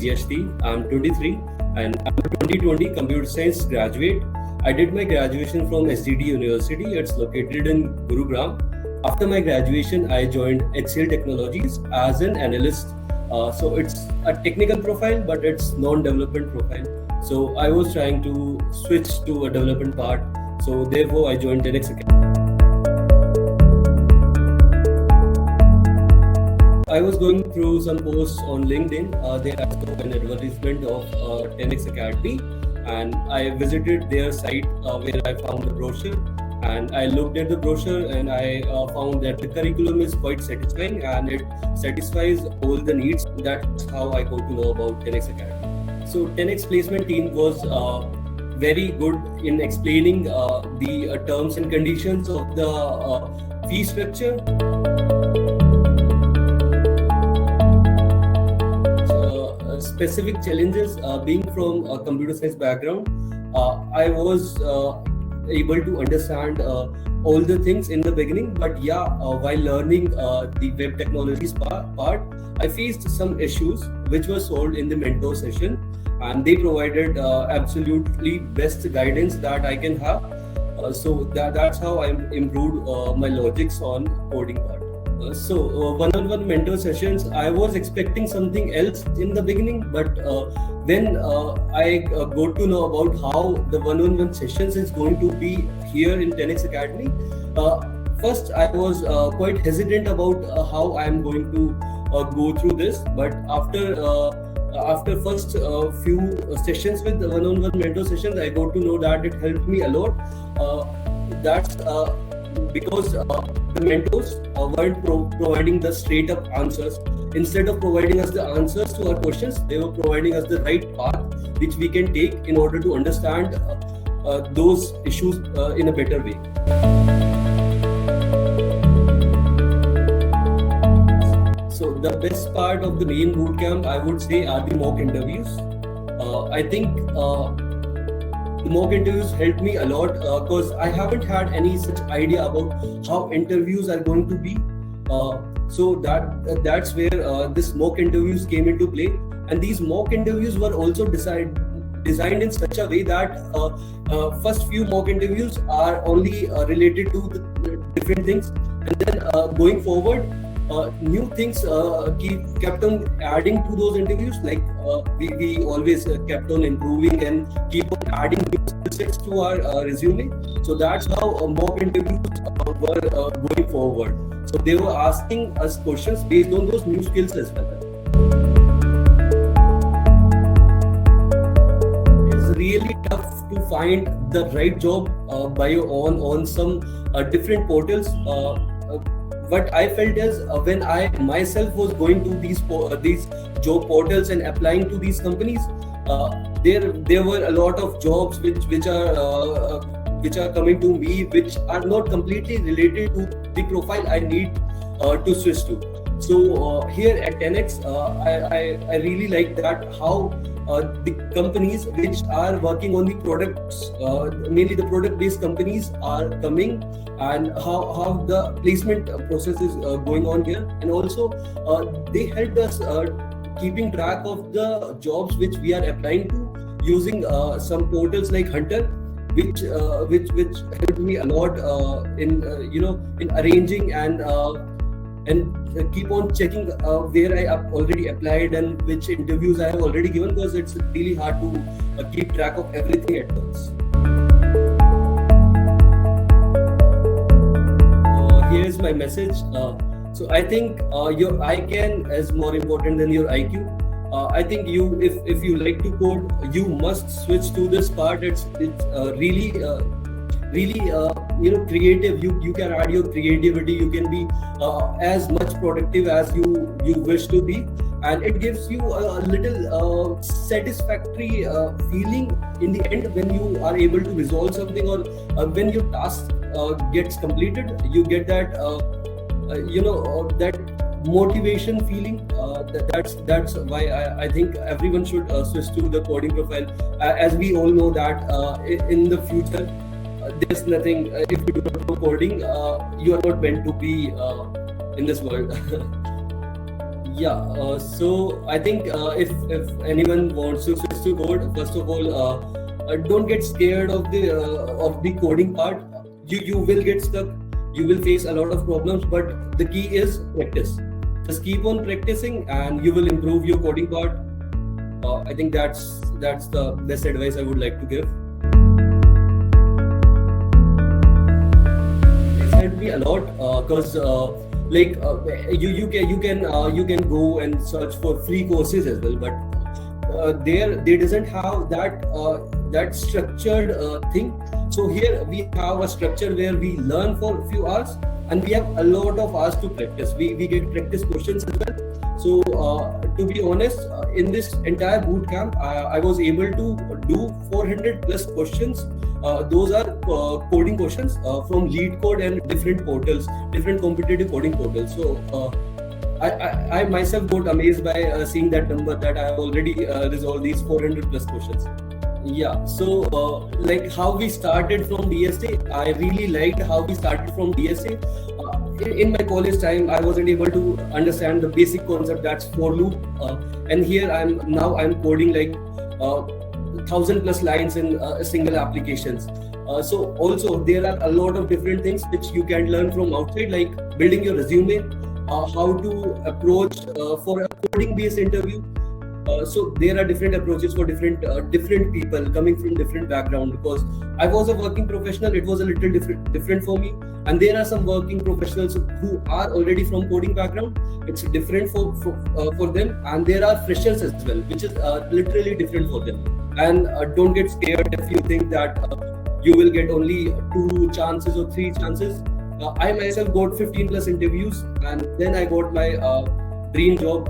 Yashdeep. I'm 23 and I'm a 2020 computer science graduate. I did my graduation from SDD University. It's located in Gurugram. After my graduation, I joined HCL Technologies as an analyst. So it's a technical profile, but it's non-development profile. So I was trying to switch to a development part. So therefore, I joined 10x Academy. I was going through some posts on LinkedIn. There I saw an advertisement of 10x Academy, and I visited their site where I found the brochure. And I looked at the brochure and I found that the curriculum is quite satisfying and it satisfies all the needs. That's how I got to know about 10x Academy. So 10x placement team was very good in explaining the terms and conditions of the fee structure. Specific challenges, being from a computer science background, I was able to understand all the things in the beginning, but while learning the web technologies part, I faced some issues which were solved in the mentor session, and they provided absolutely best guidance that I can have. So that's how I improved my logics on coding part. So one-on-one mentor sessions, I was expecting something else in the beginning, but when I got to know about how the one-on-one sessions is going to be here in 10x Academy, first I was quite hesitant about how I am going to go through this, but after first few sessions with the one-on-one mentor sessions, I got to know that it helped me a lot. That's because the mentors weren't providing the straight up answers. Instead of providing us the answers to our questions, they were providing us the right path which we can take in order to understand those issues in a better way. So the best part of the main bootcamp, I would say, are the mock interviews. I think the mock interviews helped me a lot because I haven't had any such idea about how interviews are going to be. So that's where this mock interviews came into play, and these mock interviews were also designed in such a way that first few mock interviews are only related to the different things, and then going forward, new things kept on adding to those interviews. Like we always kept on improving and keep on adding new skill sets to our resume. So that's how mock interviews were going forward. So they were asking us questions based on those new skills as well. It's really tough to find the right job by your own on some different portals. What I felt is when I myself was going to these job portals and applying to these companies, there were a lot of jobs which are coming to me, which are not completely related to the profile I need to switch to. So here at 10x, I really like that how the companies which are working on the products, mainly the product-based companies, are coming, and how the placement process is going on here. And also they helped us keeping track of the jobs which we are applying to using some portals like Hunter, which helped me a lot in arranging and keep on checking where I have already applied and which interviews I have already given, because it's really hard to keep track of everything at once. Here's my message. So I think your ICANN is more important than your IQ. I think if you like to code, you must switch to this part. It's really creative. You can add your creativity. You can be as much productive as you wish to be, and it gives you a little satisfactory feeling in the end when you are able to resolve something, or when your task gets completed. You get that that motivation feeling. That's why I think everyone should switch to the coding profile. As we all know that in the future, there's nothing, if you do not know coding, you are not meant to be in this world. Yeah, so I think if anyone wants to switch to code, first of all, don't get scared of the coding part. You will get stuck. You will face a lot of problems, but the key is practice. Just keep on practicing, and you will improve your coding part. I think that's the best advice I would like to give. It's helped me a lot because like you can go and search for free courses as well, but there they doesn't have that structured thing. So here we have a structure where we learn for a few hours, and we have a lot of hours to practice. We get practice questions as well. So to be honest, in this entire boot camp, I was able to do 400 plus questions. Those are coding questions from Lead Code and different portals, different competitive coding portals. So I myself got amazed by seeing that number, that I have already resolved these 400 plus questions. Yeah, so like how we started from DSA, I really liked how we started from DSA. In my college time, I wasn't able to understand the basic concept, that's for loop, and here I'm coding like 1,000 plus lines in single applications. So also there are a lot of different things which you can learn from outside, like building your resume, how to approach for a coding based interview. So there are different approaches for different people coming from different background. Because I was a working professional, it was a little different for me, and there are some working professionals who are already from coding background. It's different for them, and there are freshers as well, which is literally different for them. And don't get scared if you think that you will get only 2 chances or 3 chances. I myself got 15 plus interviews, and then I got my dream job.